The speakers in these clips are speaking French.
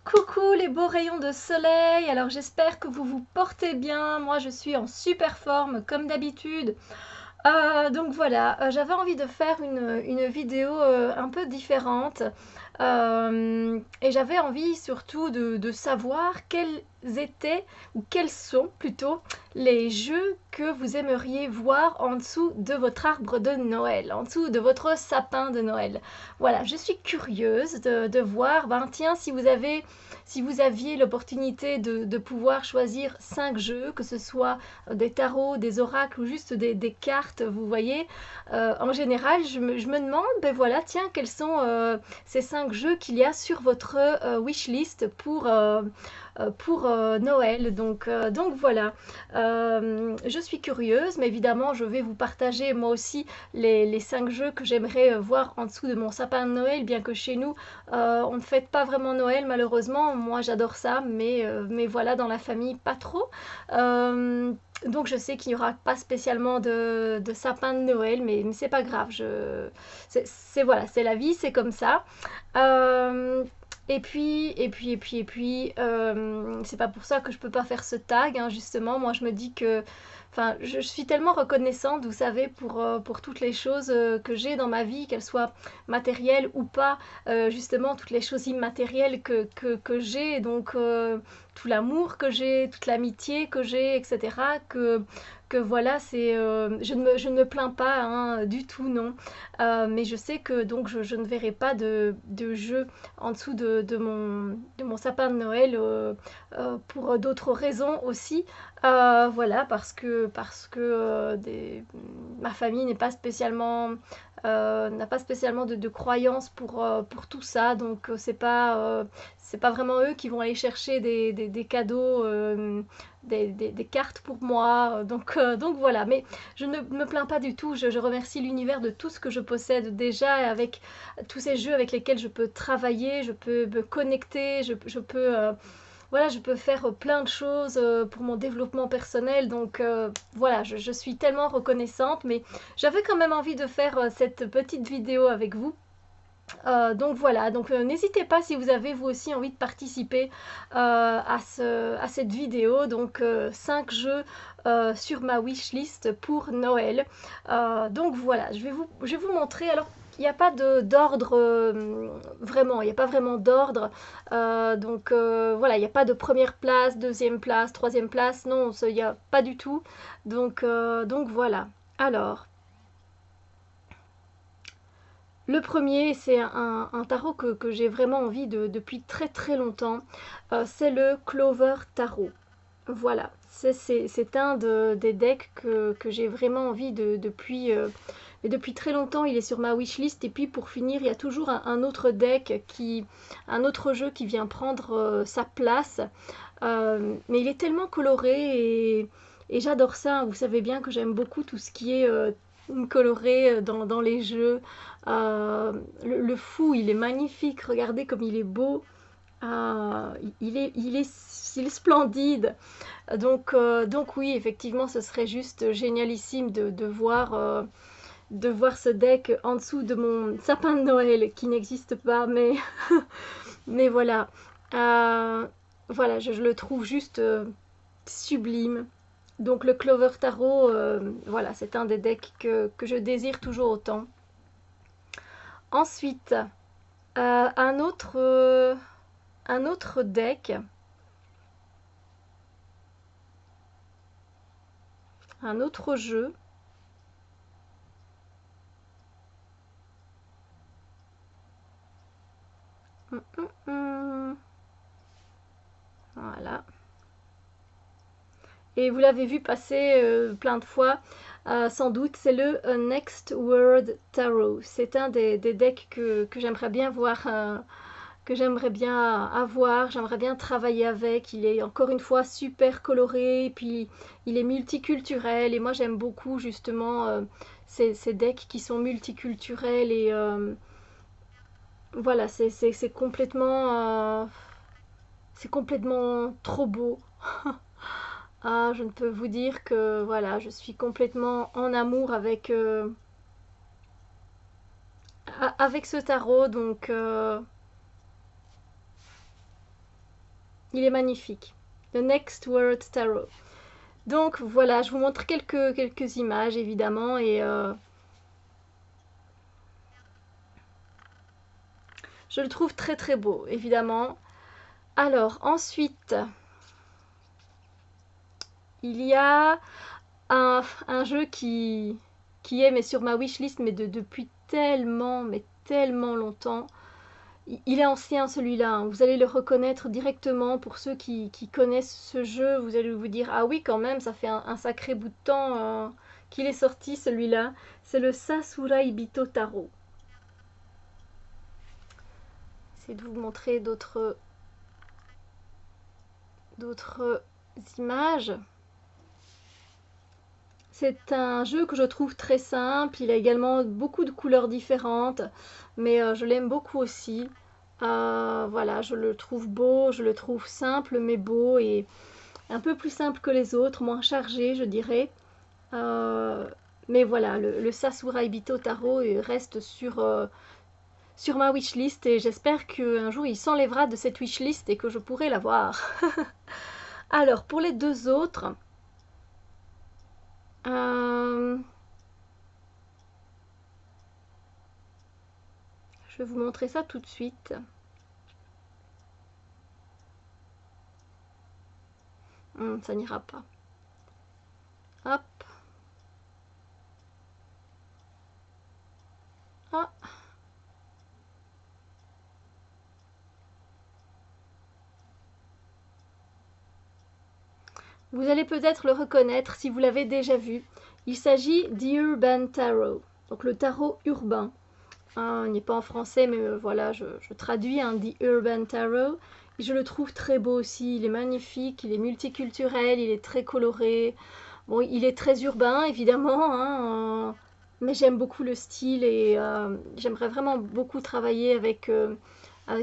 Coucou les beaux rayons de soleil, alors j'espère que vous vous portez bien, moi je suis en super forme comme d'habitude. Donc voilà, j'avais envie de faire une vidéo un peu différente et j'avais envie surtout de savoir quels étaient ou quels sont plutôt les jeux que vous aimeriez voir en dessous de votre arbre de Noël, en dessous de votre sapin de Noël. Voilà, je suis curieuse de voir, ben tiens, si vous aviez l'opportunité de pouvoir choisir 5 jeux, que ce soit des tarots, des oracles ou juste des cartes, vous voyez. En général, je me demande, ben voilà, tiens, quels sont ces 5 jeux qu'il y a sur votre wishlist pour Noël. Donc voilà, je suis curieuse, mais évidemment, je vais vous partager moi aussi les 5 jeux que j'aimerais voir en dessous de mon sapin de Noël, bien que chez nous, on ne fête pas vraiment Noël, malheureusement. Moi, j'adore ça, mais voilà, dans la famille, pas trop. Euh, donc je sais qu'il n'y aura pas spécialement de sapin de Noël, mais c'est pas grave. Voilà, c'est la vie, c'est comme ça. Euh, c'est pas pour ça que je peux pas faire ce tag, hein, justement. Moi, je me dis que, enfin, je suis tellement reconnaissante, vous savez, pour toutes les choses que j'ai dans ma vie, qu'elles soient matérielles ou pas, justement, toutes les choses immatérielles que j'ai, donc tout l'amour que j'ai, toute l'amitié que j'ai, etc. Que voilà, je ne me plains pas hein, du tout, non. Mais je sais que donc je ne verrai pas de jeu en dessous de mon sapin de Noël pour d'autres raisons aussi. Voilà, parce que ma famille n'est pas spécialement n'a pas spécialement de croyances pour tout ça, donc c'est pas vraiment eux qui vont aller chercher des cadeaux, des cartes pour moi, donc voilà. Mais je ne me plains pas du tout, je remercie l'univers de tout ce que je possède déjà, avec tous ces jeux avec lesquels je peux travailler, je peux me connecter, je peux voilà, je peux faire plein de choses pour mon développement personnel. Donc voilà, je suis tellement reconnaissante. Mais j'avais quand même envie de faire cette petite vidéo avec vous. Donc voilà, donc n'hésitez pas si vous avez vous aussi envie de participer à cette vidéo. Donc 5 jeux sur ma wishlist pour Noël. Donc voilà, je vais vous montrer. Alors il n'y a pas d'ordre vraiment, il n'y a pas vraiment d'ordre. Voilà, il n'y a pas de première place, deuxième place, troisième place. Non, il n'y a pas du tout. Donc voilà. Alors, le premier, c'est un tarot que j'ai vraiment envie depuis très très longtemps. C'est le Clover Tarot. Voilà, c'est un des decks que j'ai vraiment envie depuis très longtemps. Il est sur ma wishlist. Et puis pour finir, il y a toujours un autre un autre jeu qui vient prendre sa place. Mais il est tellement coloré et j'adore ça. Vous savez bien que j'aime beaucoup tout ce qui est coloré dans les jeux. Le fou, il est magnifique. Regardez comme il est beau. Il est splendide. Donc oui, effectivement, ce serait juste génialissime de voir ce deck en dessous de mon sapin de Noël qui n'existe pas, mais voilà. Euh, voilà, je le trouve juste sublime. Donc le Clover Tarot, voilà, c'est un des decks que je désire toujours autant. Ensuite, un autre deck, un autre jeu. Hum, hum, hum. Voilà. Et vous l'avez vu passer plein de fois, sans doute, c'est le Next World Tarot. C'est un des decks que j'aimerais bien voir, que j'aimerais bien avoir, j'aimerais bien travailler avec. Il est encore une fois super coloré, et puis il est multiculturel, et moi j'aime beaucoup justement ces decks qui sont multiculturels, et voilà, c'est complètement trop beau. Ah, je ne peux vous dire que voilà, je suis complètement en amour avec ce tarot. Donc Il est magnifique. The Next Word Tarot. Donc voilà, je vous montre quelques images évidemment et je le trouve très très beau évidemment. Alors ensuite, il y a un jeu qui est mais sur ma wishlist mais depuis tellement mais tellement longtemps. Il est ancien celui-là, hein. Vous allez le reconnaître directement pour ceux qui connaissent ce jeu. Vous allez vous dire, ah oui quand même, ça fait un sacré bout de temps qu'il est sorti celui-là. C'est le Sasarai Bito Taro. J'essaie de vous montrer d'autres images. C'est un jeu que je trouve très simple, il a également beaucoup de couleurs différentes, mais je l'aime beaucoup aussi. Voilà, je le trouve beau, je le trouve simple mais beau et un peu plus simple que les autres, moins chargé je dirais. Mais voilà, le Sasarai Bito Taro reste sur ma wishlist et j'espère qu'un jour il s'enlèvera de cette wishlist et que je pourrai l'avoir. Alors, pour les deux autres... je vais vous montrer ça tout de suite. Ça n'ira pas. Hop. Ah. Vous allez peut-être le reconnaître si vous l'avez déjà vu. Il s'agit d'Urban Tarot, donc le tarot urbain. Il n'est pas en français, mais voilà, je traduis The Urban Tarot. Et je le trouve très beau aussi, il est magnifique, il est multiculturel, il est très coloré. Bon, il est très urbain, évidemment, hein, mais j'aime beaucoup le style et j'aimerais vraiment beaucoup travailler avec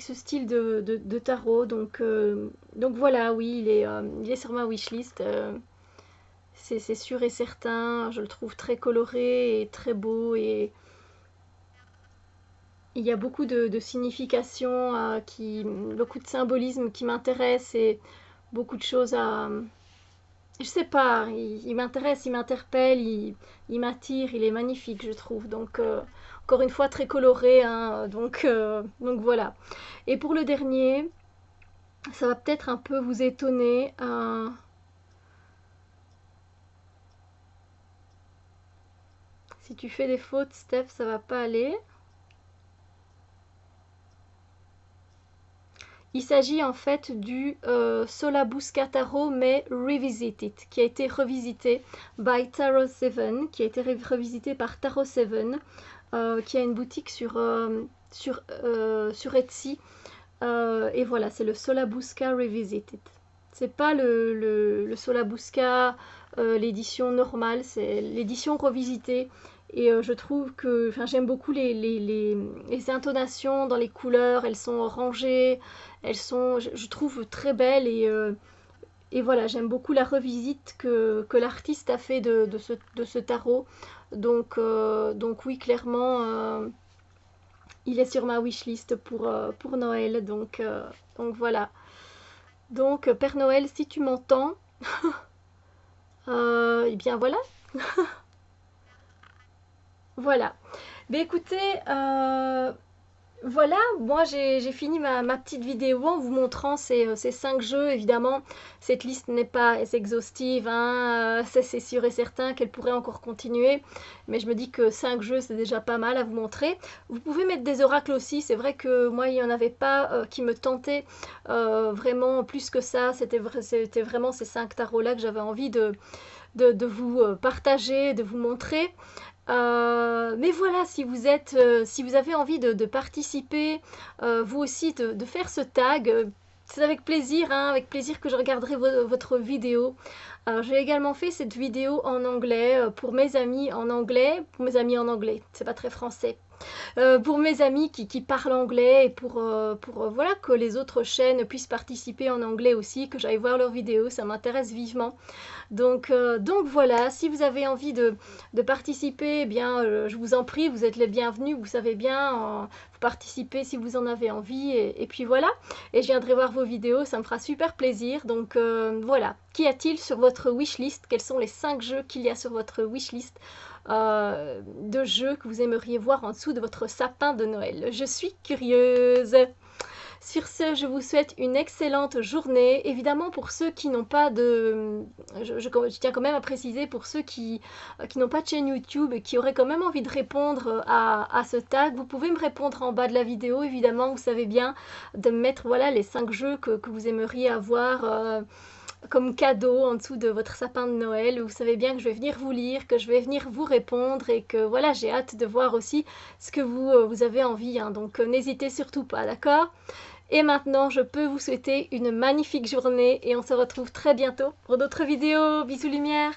ce style de tarot. Donc voilà, oui, il est sur ma wishlist. C'est sûr et certain, je le trouve très coloré et très beau et il y a beaucoup de significations, beaucoup de symbolisme qui m'intéressent et beaucoup de choses à... Je sais pas, il m'intéresse, il m'interpelle, il m'attire, il est magnifique, je trouve. Donc, encore une fois, très coloré, hein, donc voilà. Et pour le dernier, ça va peut-être un peu vous étonner. Si tu fais des fautes, Steph, ça va pas aller. Il s'agit en fait du Solabusca Tarot mais Revisited, qui a été revisité by Tarot 7, qui a été revisité par Tarot 7, qui a une boutique sur Etsy. Et voilà, c'est le Solabusca Revisited. C'est pas le Solabusca, l'édition normale, c'est l'édition revisitée. Et je trouve que j'aime beaucoup les intonations dans les couleurs, elles sont rangées, elles sont, je trouve, très belles. Et voilà, j'aime beaucoup la revisite que l'artiste a fait de ce tarot. Donc oui, clairement, il est sur ma wishlist pour Noël. Donc voilà. Donc Père Noël, si tu m'entends, eh bien voilà. Voilà. Mais écoutez, voilà, moi j'ai fini ma petite vidéo en vous montrant ces 5 jeux. Évidemment, cette liste n'est pas exhaustive, hein, c'est sûr et certain qu'elle pourrait encore continuer. Mais je me dis que 5 jeux, c'est déjà pas mal à vous montrer. Vous pouvez mettre des oracles aussi. C'est vrai que moi, il n'y en avait pas qui me tentaient vraiment plus que ça. C'était vraiment ces 5 tarots-là que j'avais envie de vous partager, de vous montrer. Mais voilà, si vous avez envie de participer, vous aussi, de faire ce tag, c'est avec plaisir, hein, avec plaisir que je regarderai votre vidéo. J'ai également fait cette vidéo en anglais pour mes amis en anglais, c'est pas très français. Pour mes amis qui parlent anglais et voilà, que les autres chaînes puissent participer en anglais aussi, que j'aille voir leurs vidéos, ça m'intéresse vivement. Donc voilà, si vous avez envie de participer, eh bien, je vous en prie, vous êtes les bienvenus, vous savez bien, vous participez si vous en avez envie, et puis voilà. Et je viendrai voir vos vidéos, ça me fera super plaisir. Donc voilà, qu'y a-t-il sur votre wishlist? Quels sont les 5 jeux qu'il y a sur votre wishlist de jeux que vous aimeriez voir en dessous de votre sapin de Noël? Je suis curieuse. Sur ce, je vous souhaite une excellente journée. Évidemment, pour ceux qui n'ont pas de... Je tiens quand même à préciser, pour ceux qui n'ont pas de chaîne YouTube et qui auraient quand même envie de répondre à ce tag, vous pouvez me répondre en bas de la vidéo. Évidemment, vous savez bien de me mettre voilà, les 5 jeux que vous aimeriez avoir comme cadeau en dessous de votre sapin de Noël. Vous savez bien que je vais venir vous lire, que je vais venir vous répondre et que voilà, j'ai hâte de voir aussi ce que vous avez envie. Hein. Donc n'hésitez surtout pas, d'accord? Et maintenant, je peux vous souhaiter une magnifique journée et on se retrouve très bientôt pour d'autres vidéos. Bisous lumière!